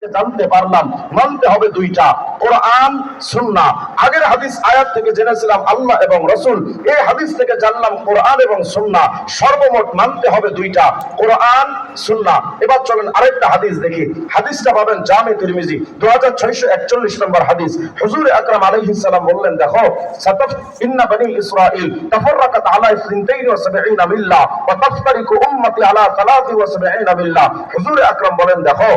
জানতে পারলাম মানতে হবে দুইটা, কোরআন সুন্নাহ। আগের হাদিস আয়াত থেকে জেনেছিলাম আল্লাহ এবং রাসূল, এই হাদিস থেকে জানলাম কোরআন এবং সুন্নাহ। সর্বমোট মানতে হবে দুইটা, কোরআন সুন্নাহ। এবার চলেন আরেকটা হাদিস দেখি। হাদিসটা পাবেন জামে তিরমিজি 2641 নম্বর হাদিস। হুজুর আকরাম আলাইহিস সালাম বললেন, দেখো সাতাফ ইন্না বনি ইসরাঈল তাফাররাকাত আলা 72 মিল্লাহ ওয়া তাফতারিকু উম্মতি আলা 73 মিল্লাহ। হুজুর আকরাম বলেন, দেখো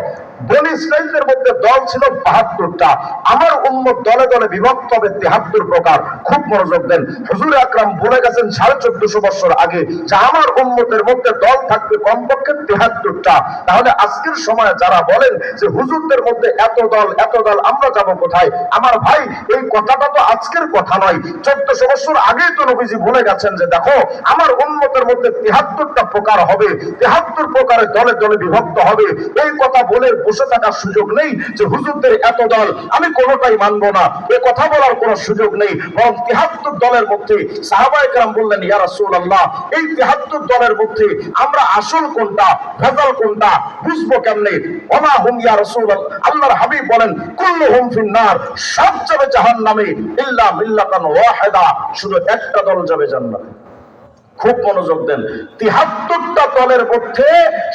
বনি ইসরাঈলের মধ্যে দল ছিল 72টা, আমার উম্মত দলে দলে বিভক্ত হবে 73 প্রকার। খুব মনোযোগ দেন, হুজুর আকরাম বলে গেছেন 1450 বছর আগে যে আমার উম্মতের মধ্যে দল থাকবে কমপক্ষে 73টা। তাহলে আজকের সময়ে যারা বলেন যে হুজুরদের মধ্যে এত দল আমরা যাব কোথায়? আমার ভাই, এই কথাটা তো আজকের কথা নয়, 1400 বছর আগেই তো নবীজি বলে গেছেন যে দেখো আমার উম্মতের মধ্যে 73টা প্রকার হবে, 73 প্রকারের দলে দলে বিভক্ত হবে। এই কথা বলে বসে থাকার সুযোগ নেই যে হুজুরদের এত দল আমি কোনোটাই মানবো না, এ কথা বলার কোনো সুযোগ নেই। বরং 73 দলের মধ্যে সাহাবায়ে কেরাম বললেন, ইয়া রাসূলুল্লাহ, এই 73 দলের মধ্যে আমরা আসল কোনটা ভেজাল কোনটা বুঝবো কেমনে? ওমা হুম ইয়া রাসূলুল্লাহ, আল্লাহর হাবিব বলেন, কুল্লুহুম ফিন্নার, সব যাবে জাহান্নামে ইল্লা মিল্লাতান ওয়াহিদা, শুধু একটা দল যাবে জান্নাতে। খুব মনোযোগ দেন, 73টা দলের মধ্যে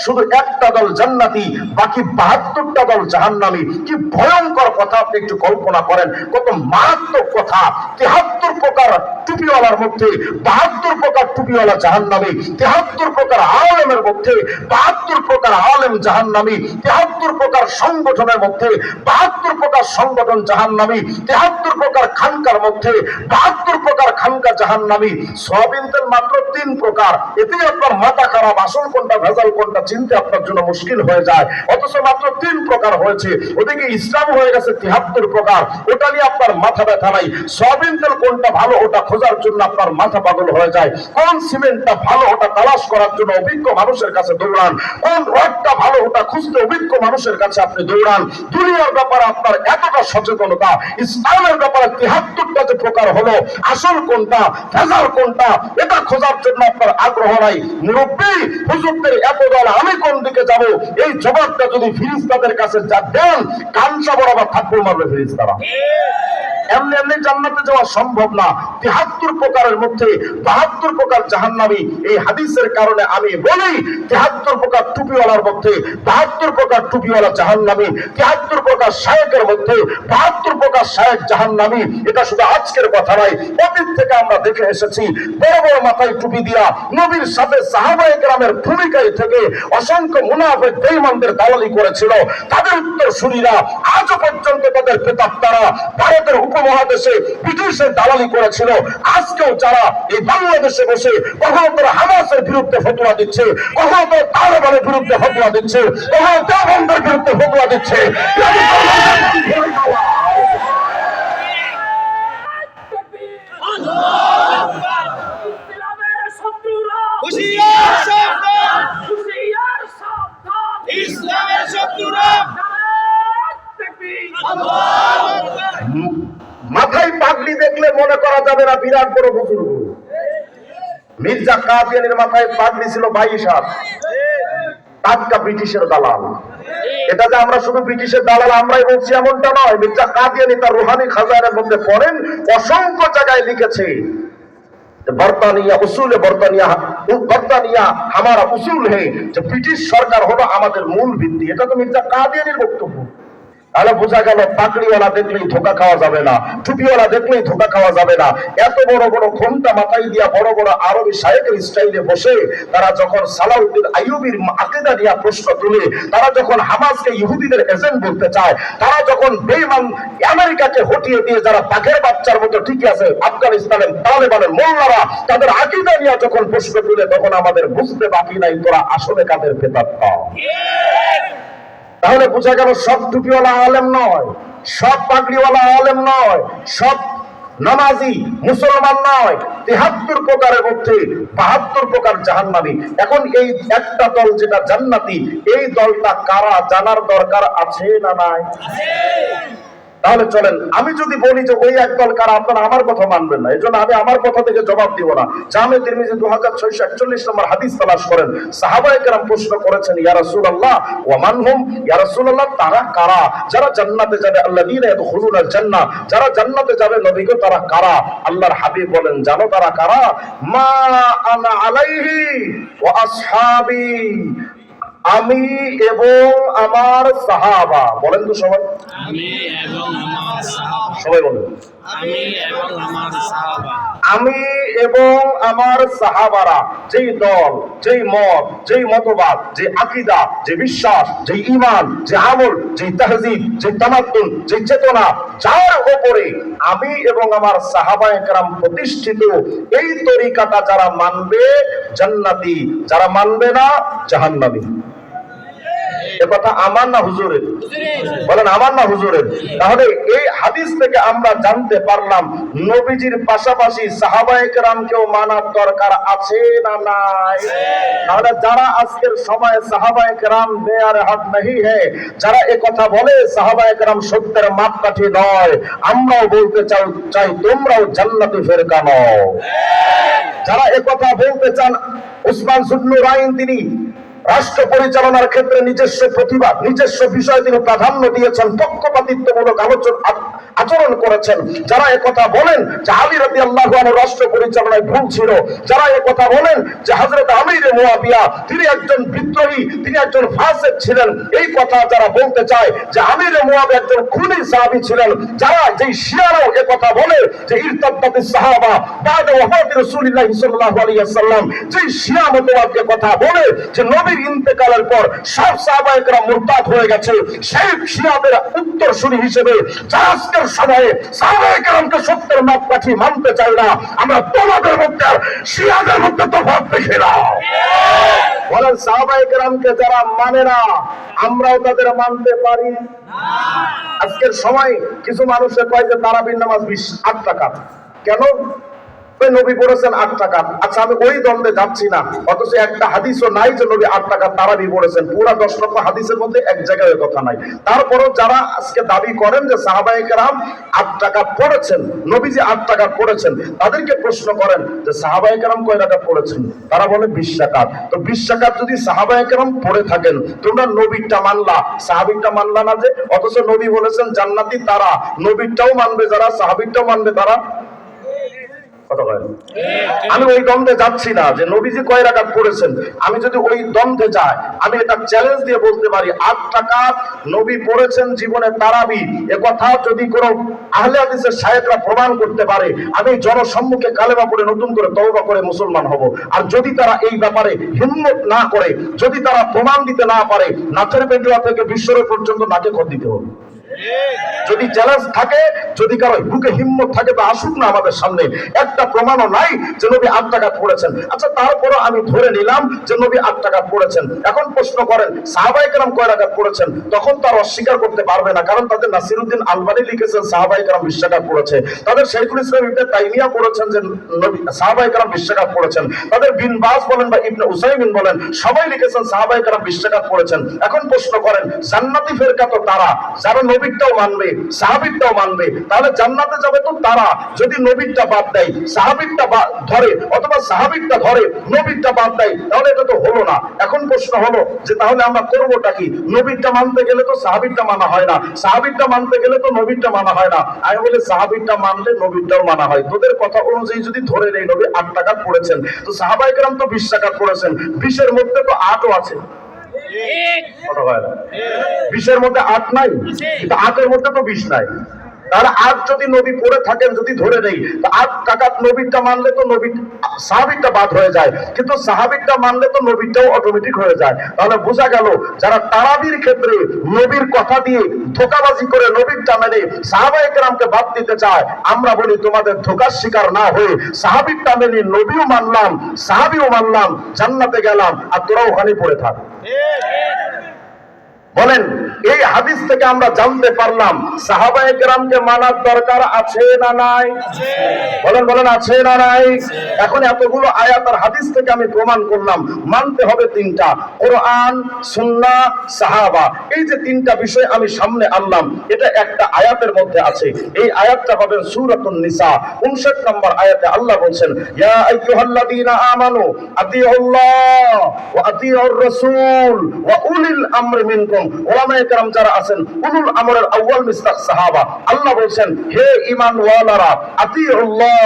শুধু একটা দল জান্নাতি, বাকি 72টা দল জাহান্নামী। কি ভয়ঙ্কর কথা, আপনি একটু কল্পনা করেন, কত মারাত্মক কথা। 73 প্রকার টুপিওয়ালার মধ্যে 72 প্রকার টুপিওয়ালা জাহান্নামী, 73 প্রকার আলেমের মধ্যে 72 প্রকার আলেম জাহান্নামী, 73 প্রকার সংগঠনের মধ্যে 72 প্রকার সংগঠন জাহান্নামী, 73 প্রকার খানকার মধ্যে 72 প্রকার খানকা জাহান্নামী। সওয়াবিন তেল মাত্র 3 প্রকার, এতেই আপনার মাথা খারাপ, আসল কোনটা ভেজাল কোনটা চিনতে আপনার জন্য মুশকিল হয়ে যায়। অথচ মাত্র 3 প্রকার হয়েছে, ওদিকে ইসলাম হয়ে গেছে 73 প্রকার, ওটা নিয়ে আপনার মাথা ব্যথা নাই। সয়াবিন তেল কোনটা ভালো ওটা খোঁজার জন্য আপনার মাথা পাগল হয়ে যায়। কোন সিমেন্টটা ভালো ওটা তালাশ করার জন্য অভিজ্ঞ মানুষের কাছে দৌড়ান, কোন রডটা ভালো ওটা খুঁজতে অভিজ্ঞ মানুষের কাছে আপনি দৌড়ান। দুনিয়ার ব্যাপারে আপনার এতটা সচেতনতা, ইসলামের ব্যাপারে 73টা যে প্রকার হলো, আসল কোনটা ভেজাল কোনটা এটা খোঁজার জন্য আপনার আগ্রহ নাই। মুরব্বী, হুজুরদের এত দল আমি কোন দিকে যাব, এই জবাবটা যদি ফেরেশতাদের কাছে যা দেন, কানসা বরাবর থাপ্পড় মারবে ফেরেশতারা। এমনি এমনি জান্নাতে যাওয়া সম্ভব না। 73 প্রকারের মধ্যে 72 প্রকার জাহান্নামী। এই হাদিসের কারণে আমি বলি 73 প্রকার টুপিওয়ালার মধ্যে 72 প্রকার টুপিওয়ালা জাহান্নামী, 73 প্রকার শায়েকের মধ্যে 72 প্রকার শায়েক জাহান্নামী। এটা শুধু আজকের কথা নয়, অতীত থেকে আমরা দেখে এসেছি। বড় বড় মাথায় টুপি দিয়া নবীর সাথে সাহাবায়ে কেরামের ভূমিকায় থেকে অসংখ্য মুনাফিক বেঈমানদের দালালি করেছিল। তাদের উত্তরসূরিরা আজও পর্যন্ত তাদের প্রেতাত্মারা ভারতের উপমহাদেশে ব্রিটিশের দালালি করেছিল। আজকেও যারা এই বাংলাদেশে বসে কখনো তারা হামাসের বিরুদ্ধে ফতোয়া দিচ্ছে, কখনো তারা তালেবানের বিরুদ্ধে ফতোয়া দিচ্ছে, কখনো দেওবন্দের বিরুদ্ধে ফতোয়া দিচ্ছে। মাথায় পাগড়ি দেখলে মনে করা যাবে না বিরাট বড় বুজুর্গ। মির্জা কাদিয়ানির মাথায় পাগড়ি ছিল 22 হাত, টাটকা ব্রিটিশের দালাল। এটা যে আমরা শুধু ব্রিটিশের দালাল আমরাই বলছি এমনটা নয়। মির্জা কাদিয়ানি তার রুহানি খাজানের মধ্যে পড়েন, অসংখ্য জায়গায় লিখেছে বর্তানিয়া উসুলে বর্তানিয়া হামারা উসুল হে, যে ব্রিটিশ সরকার হলো আমাদের মূল ভিত্তি। এটা তো মির্জা কাদিয়ানির বক্তব্য। তাহলে বোঝা গেল পাগড়িওয়ালা দেখলেই ধোকা খাওয়া যাবে না, টুপিওয়ালা দেখলেই ধোকা খাওয়া যাবে না। এত বড় বড় ঘোমটা মাথায় দিয়া বড় বড় আরবি শায়েখের স্টাইলে বসে তারা যখন সালাউদ্দিন আইয়ুবীর আকীদা নিয়ে প্রশ্ন তুলে, তারা যখন হামাসকে ইহুদিদের এজেন্ট বলতে চায়, তারা যখন বেঈমান আমেরিকাকে হটিয়ে দিয়ে যারা বাঘের বাচ্চার মতো ঠিকই আছে আফগানিস্তানের তালেবানের মোল্লারা তাদের আকীদা নিয়ে যখন প্রশ্ন তুলে, তখন আমাদের বুঝতে বাকি নাই তোরা আসলে কাদের প্রেতাত্মা। তাহলে বোঝা গেল সব টুপিওয়ালা আলেম নয়, সব পাগড়িওয়ালা আলেম নয়, সব নামাজি মুসলমান নয়। 73 প্রকারের মধ্যে 72 প্রকার জাহান্নামী। এখন এই একটা দল যেটা জান্নাতি, এই দলটা কারা জানার দরকার আছে না নাই? তাহলে চলেন আমি যদি বলি যে ওই একদল কারা, আপনারা আমার কথা মানবেন না, এই জন্য আমি আমার কথা থেকে জবাব দিব না। জামে তিরমিজি 2641 নম্বর হাদিস তালাশ করেন। সাহাবায়ে কেরাম প্রশ্ন করেছেন, ইয়া রাসূলুল্লাহ ওয়া মান হুম, ইয়া রাসূলুল্লাহ তারা কারা যারা জান্নাতে যাবে, আল্লাযীনা ইয়াদখুলুনাল জান্নাহ, যারা জান্নাতে যাবে নবী গো তারা কারা? আল্লাহর হাবিব বলেন, জানো তারা কারা? মা আনা আলাইহি ওয়া আসহাবি, আমি এবং আমার সাহাবা। বলেন তো সবাই, আমি এবং আমার সাহাবা। সবাই বলেন, আমি এবং আমার সাহাবা। আমি এবং আমার সাহাবারা। যেই দল, যেই মত, যেই মতবাদ, যে আকীদা, যে বিশ্বাস, যে ঈমান, যে আমল, যে তাহযীব, যে তামাদ্দুন, যে চেতনা, যার উপরে আমি এবং আমার সাহাবায়ে কেরাম প্রতিষ্ঠিত, এই তরিকাটা যারা মানবে জান্নাতি, যারা মানবে না জাহান্নামী। এ কথা আমার না হুজুরের? বলেন আমার না হুজুরের? তাহলে এই হাদিস থেকে আমরা জানতে পারলাম নবীজির পাশাপাশি সাহাবায়ে কেরামকেও মানার দরকার আছে না নাই? তাহলে যারা আজকের সময় সাহাবায়ে কেরাম বেয়ার হক नहीं है, যারা এই কথা বলে সাহাবায়ে কেরাম সত্যের মাপকাঠি নয়, আমরাও বলতে চাই তোমরাও জান্নাতি ফেরকা নও। যারা এই কথা বলতে চান, উসমান যুন্নুরাইন তিনি রাষ্ট্র পরিচালনার ক্ষেত্রে নিজস্ব প্রতিভা, নিজস্ব বিষয় তিনি প্রাধান্য দিয়েছেন, পক্ষপাতিত্বমূলক আচরণ করেছেন। যারা একথা বলেন যে আলী রাদিয়াল্লাহু আনহু রাষ্ট্র পরিচালনায় ভুল ছিল, যারা একথা বলেন যে হযরত আমির মুয়াবিয়া তিনি একজন বিদ্রোহী, তিনি একজন ফাসিক ছিলেন, এই কথা যারা বলতে চায় যে আমির মুয়াবিয়া একজন খুনি সাহাবী ছিলেন, যারা যেই শিয়ারাও একথা বলে যে ইরতাদাতিস সাহাবা বাদা ওয়াফাতি রাসূলিল্লাহি সাল্লাল্লাহু আলাইহি ওয়াসাল্লাম, যেই শিয়া মতবাদকে কথা বলে যে নবীর ইন্তেকালের পর সব সাহাবায়ে কেরাম মুরতাদ হয়ে গেছে, সেই শিয়াদের উত্তরসূরি হিসেবে যারা আজকের সময়ে সাহাবায়ে কেরামকে সত্যের মাপকাঠি মানতে চায় না, আমরা তোমাদের মধ্যে আর শিয়াদের মধ্যে তফাৎ দেখি না। বলেন সাহাবায়ে কেরামকে যারা মানে না আমরাও তাদের মানতে পারি না। আজকের সময় কিছু মানুষে কয় যে তারাবির নামাজ 8 টাকা, কেন? নবী পড়েছেন 8 টাকা। আচ্ছা আমি ওই দ্বন্দ্বে যাচ্ছি না, অথচ একটা হাদিসও নাই যে নবী 8 টাকা তারাবি পড়েছেন। পুরা 10 লক্ষ হাদিসের মধ্যে এক জায়গায় ওই কথা নাই। তারপরও যারা আজকে দাবি করেন যে সাহাবায়ে কেরাম 8 টাকা পড়েছেন, নবীজি 8 টাকা পড়েছেন, তাদেরকে প্রশ্ন করেন যে সাহাবায়ে কেরাম কয় রাকাত পড়েছেন? তারা বলে 20 রাকাত। তো 20 রাকাত যদি সাহাবায়ে কেরাম পড়ে থাকেন, তোমরা নবীরটা মানলা, সাহাবীরটা মানলা না যে? অথচ নবী বলেছেন জান্নাতি তারা, নবীরটাও মানবে যারা, সাহাবীরটাও মানবে তারা। আমি ওই দ্বন্দ্বে যাচ্ছি না যে নবীজি কয় রাকাত পড়েছেন। আমি যদি ওই দ্বন্দ্বে যাই, আমি এটা চ্যালেঞ্জ দিয়ে বলতে পারি 8 টাকা নবী পড়েছেন জীবনে তারাবি, এ কথা যদি কোনো আহলে হাদিসের শায়েখরা প্রমাণ করতে পারে, আমি জনসম্মুখে কালেমা পড়ে নতুন করে তওবা করে মুসলমান হব। আর যদি তারা এই ব্যাপারে হিম্মত না করে, যদি তারা প্রমাণ দিতে না পারে, নাচের পেটুয়া থেকে বিশ্বর পর্যন্ত নাকে খত দিতে হবে। যদি চ্যালেঞ্জ থাকে, যদি কারো বুকে হিম্মত থাকে তা আসুক না আমাদের সামনে। একটা প্রমাণও নাই যে নবী 8 টাকা পড়েছেন। আচ্ছা তারপরও আমি ধরে নিলাম যে নবী 8 টাকা পড়েছেন। এখন প্রশ্ন করেন সাহাবায়ে কেরাম কয় রাকাত পড়েছেন? তখন তার অস্বীকার করতে পারবে না, কারণ তাদের নাসিরউদ্দিন আলবানী লিখেছেন সাহাবায়ে কেরাম 20 টাকা পড়েছে, তাদের শাইখুল ইসলাম ইবনে তাইমিয়া পড়েছেন যে নবী সাহাবায়ে কেরাম 20 টাকা পড়েছেন, তাদের বিন বাজ বলেন বা ইবনে উসাইমিন বলেন সবাই লিখেছেন সাহাবায়ে কেরাম 20 টাকা পড়েছেন। এখন প্রশ্ন করেন জান্নাতি ফেরকা তো তারা যারা নবীরটাও মানবে সাহাবীরটাও মানবে, তাহলে জান্নাতে যাবে তো তারা যদি নবীরটা বাদ দেয়, সাহাবীরটা ধরে, অথবা সাহাবীরটা ধরে নবীরটা বাদ দেয়, তাহলে এটা তো হলো না। এখন প্রশ্ন হলো যে তাহলে আমরা করবোটা কি? নবীরটা মানতে গেলে তো সাহাবীরটা মানা হয় না, সাহাবীরটা মানতে গেলে তো নবীরটা মানা হয় না। আমি বলি সাহাবীরটা মানলে নবীরটাও মানা হয়। তোদের কথা অনুযায়ী যদি ধরে নেই নবী 8 টাকা পড়েছেন, তো সাহাবায়ে কেরাম তো 20 টাকা পড়েছেন, 20 এর মধ্যে তো 8ও আছে। 20 এর মধ্যে 8 নাই, কিন্তু 8 এর মধ্যে তো 20 নাই। তাহলে 8 যদি নবী পড়ে থাকেন, যদি ধরে নেই, তো 8 টাকা নবীরটা মানলে তো নবী সাহাবীরটা বাদ হয়ে যায়, কিন্তু সাহাবীরটা মানলে তো নবীরটাও অটোমেটিক হয়ে যায়। তাহলে বোঝা গেল যারা তারাবির ক্ষেত্রে নবীর কথা দিয়ে ধোঁকাবাজি করে নবীরটা মেনে সাহাবায়ে কেরামকে বাদ দিতে চায়, আমরা বলি তোমাদের ধোঁকার শিকার না হয়ে সাহাবীরটা মেনে নবীও মানলাম, সাহাবীও মানলাম, জান্নাতে গেলাম, আর তোরাও ওখানে পড়ে থাক। বলেন এই হাদিস থেকে আমরা জানতে পারলাম সাহাবায়ে কেরামকে মানার দরকার আছে না নাই? বলেন বলেন আছে না নাই? এখন এতগুলো আয়াত আর হাদিস থেকে আমি প্রমাণ করলাম মানতে হবে তিনটা, কোরআন, সুন্নাহ, সাহাবা। এই যে তিনটা বিষয় আমি সামনে আনলাম, এটা একটা আয়াতের মধ্যে আছে। এই আয়াতটা পাবেন সূরাতুন নিসা 59 নম্বর আয়াতে। আল্লাহ বলছেন, ইয়া আইয়ুহাল্লাযীনা আমানু আতিউল্লাহ ওয়া আতিউর রাসূল ওয়া উলিল আমরি মিনকুম। ওলামায়ে কেরাম যারা আছেন, উলুল আমরের আউয়াল মিসদাক সাহাবা। আল্লাহ বলছেন, হে ঈমানওয়ালারা, আতিউল্লাহ,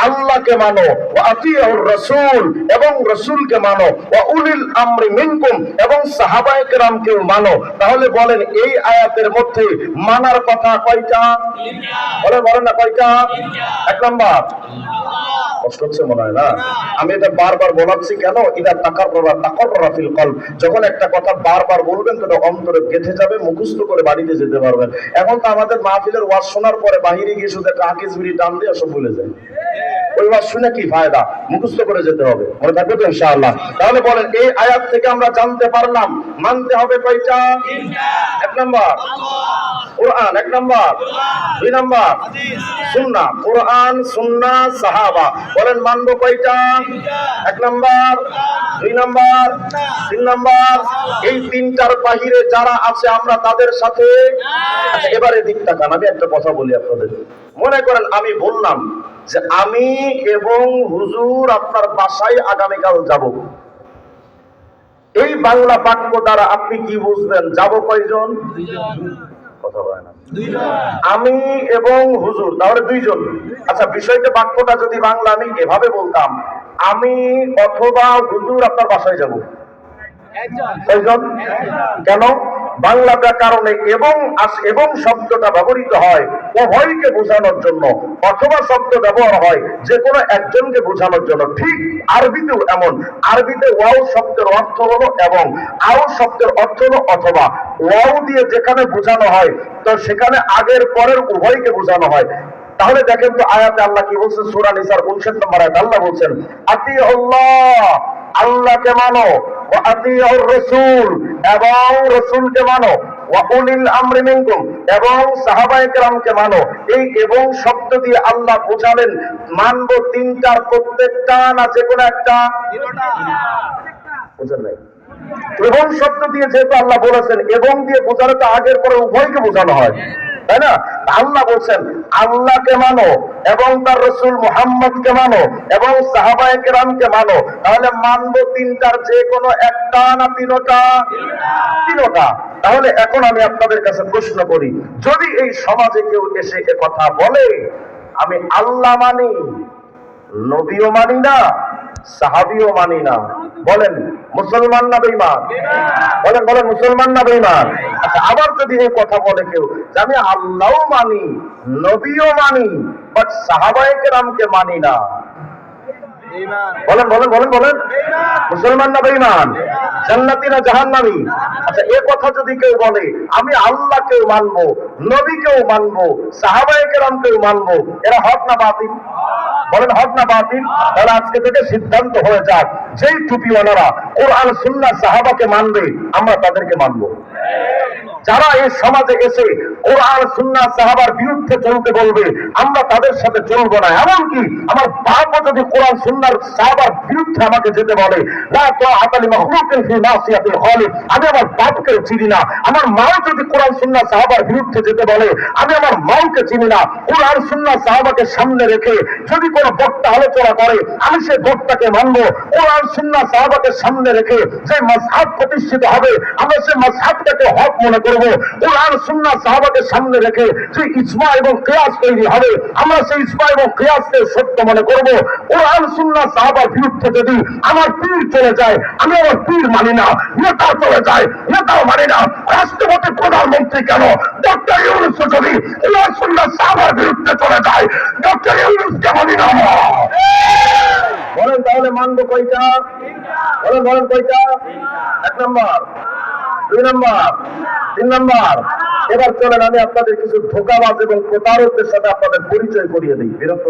আল্লাহকে মানো, ওয়া আতিউর রাসূল, এবং রাসূলকে মানো, ওয়া উলিল আমরি মিনকুম, এবং সাহাবায়ে কেরামকেও মানো। তাহলে বলেন এই আয়াতের মধ্যে মানার কথা কয়টা? বলেন বলেন না কয়টা? এক নাম্বার। কষ্ট হচ্ছে মনে হয় না? আমি এটা বারবার বলাচ্ছি কেন? ইদা তাকাররারা ফিল কলব, যখন একটা কথা বারবার বলবেন তো অন্তরে গেঁথে যাবে, মুখস্থ করে বাড়িতে যেতে পারবেন। এখন তো আমাদের মাহফিলের ওয়াজ শোনার পরে বাহিরে গিয়ে শুধু একটা হাকিস বিড়ি টান দিয়ে সব ভুলে যায়। ওই ওয়াজ শুনে কি ফায়দা? মুখস্থ করে যেতে হবে, মনে থাকবে তো ইনশাআল্লাহ। তাহলে বলেন এই আয়াত থেকে আমরা জানতে পারলাম মানতে হবে কয়টা? এক নাম্বার কোরআন, এক নাম্বার, দুই নাম্বার সুন্নাহ। কোরআন, সুন্নাহ, সাহাবা। বলেন মানবো কয়টা? এক নাম্বার, দুই নাম্বার, তিন নাম্বার। এই তিনটার বাহিরে যারা আছে আমরা তাদের সাথে। আচ্ছা এবারে দিক তাকান, আমি একটা কথা বলি আপনাদের। মনে করেন আমি বললাম যে আমি এবং হুজুর আপনার বাসায় আগামীকাল যাব। এই বাংলা বাক্য দ্বারা আপনি কি বুঝবেন? যাব কয়জন? কথা বলে না। আমি এবং হুজুর, তাহলে দুইজন। আচ্ছা বিষয়টা বাক্যটা যদি বাংলা আমি এভাবে বলতাম, আমি অথবা হুজুর আপনার বাসায় যাব, কয়জন? কেন? বাংলা ব্যাকরণে এবং শব্দটা ব্যবহৃত হয় উভয়কে বোঝানোর জন্য, অথবা শব্দ ব্যবহার হয় যে কোনো একজনকে বোঝানোর জন্য। ঠিক আরবিতেও এমন। আরবিতে ওয়াও শব্দের অর্থ হলো এবং, আও শব্দের অর্থ হলো অথবা। ওয়াও দিয়ে যেখানে বোঝানো হয় তো সেখানে আগের পরের উভয়কে বোঝানো হয়। তাহলে দেখেন তো আয়াতে আল্লাহ কি বলছেন? সূরা নিসার 59 নম্বর আয়াতে আল্লাহ বলছেন, আতিউল্লাহ, আল্লাহকে মানো, ওয়া আতিউর রাসূল, এবং রাসূলকে মানো, ওয়া উলিল আমরি মিনকুম, এবং সাহাবায়ে কেরামকে মানো। এই এবং শব্দ দিয়ে আল্লাহ বোঝালেন মানবো তিনটার প্রত্যেকটা না যে কোনো একটা? বুঝেন নাই? এবং শব্দ দিয়ে যেহেতু আল্লাহ বলেছেন, এবং দিয়ে বোঝালে তো আগের পরে উভয়কে বোঝানো হয়, তাই না? আল্লাহ বলছেন আল্লাহকে মানো এবং তার রাসূল মুহাম্মদকে মানো এবং সাহাবায়ে কেরামকে মানো। তাহলে মানবো তিনটার যে কোনো একটা না তিনটা? তিনটা। তাহলে এখন আমি আপনাদের কাছে প্রশ্ন করি, যদি এই সমাজে কেউ এসে এ কথা বলে আমি আল্লাহ মানি, নবীও মানি না, সাহাবীও মানি না, বলেন মুসলমান না বেঈমান? বলেন বলেন মুসলমান না বেঈমান? আচ্ছা আবার যদি এই কথা বলে কেউ যে আমি আল্লাহও মানি, নবীও মানি, বাট সাহাবায়ে কেরামকে মানি না, বলেন বলেন বলেন বলেন মুসলমান না বেঈমান? জান্নাতি না জাহান্নামী? আচ্ছা এই কথা যদি কেউ বলে আমি আল্লাহকেও মানবো, নবীকেও মানবো, সাহাবায়ে কেরামকেও মানবো, এরা হক না বাতিল? বলেন হক না বাতিল? তাহলে আজকে থেকে সিদ্ধান্ত হয়ে যাক, যেই টুপিওয়ালারা কোরআন সুন্নাহ সাহাবাকে মানবে আমরা তাদেরকে মানবো। যারা এই সমাজে এসে কোরআন সুন্নাহ সাহাবার বিরুদ্ধে চলতে বলবে আমরা তাদের সাথে চলবো না। এমনকি আমার বাপও যদি কোরআন সুন্নাহ সাহাবার বিরুদ্ধে আমাকে যেতে বলে, লা তাআতা লিমাখলুকিন ফি মাসিয়াতিল খালিক, আমি আমার বাপকে চিনি না। আমার মাও যদি কোরআন সুন্নাহ সাহাবার বিরুদ্ধে যেতে বলে আমি আমার মাওকে চিনি না। কোরআন সুন্নাহ সাহাবাকে সামনে রেখে যদি কোনো বক্তা আলোচনা করে আমি সেই বক্তাকে মানবো। কোরআন সুন্নাহ সাহাবাকে সামনে রেখে যে মাযহাব প্রতিষ্ঠিত হবে আমরা সেই মাযহাবটাকে হক মনে করব। কোরআন সুন্নাহ সাহাবাকে সামনে রেখে যে ইজমা এবং কিয়াস তৈরি হবে আমরা সেই ইজমা এবং কিয়াসকে সত্য মনে করব। কোরআন সুন্নাহ সাহাবার বিরুদ্ধে যদি আমার পীর চলে যায় আমি আমার পীর মানি না, নেতা চলে যায় নেতাও মানি না, রাষ্ট্রপতি প্রধানমন্ত্রী কেন ডক্টর ইউনূস যদি কোরআন সুন্নাহ সাহাবার বিরুদ্ধে চলে যায় ডক্টর ইউনূসকে মানি না। বলেন তাহলে মানবো কয়টা? বলেন বলেন কয়টা? এক নম্বর, দুই নম্বর, তিন নম্বর। এবার চলেন আমি আপনাদের কিছু ধোঁকাবাজ এবং প্রতারকদের সাথে আপনাদের পরিচয় করিয়ে দিই। বিরক্ত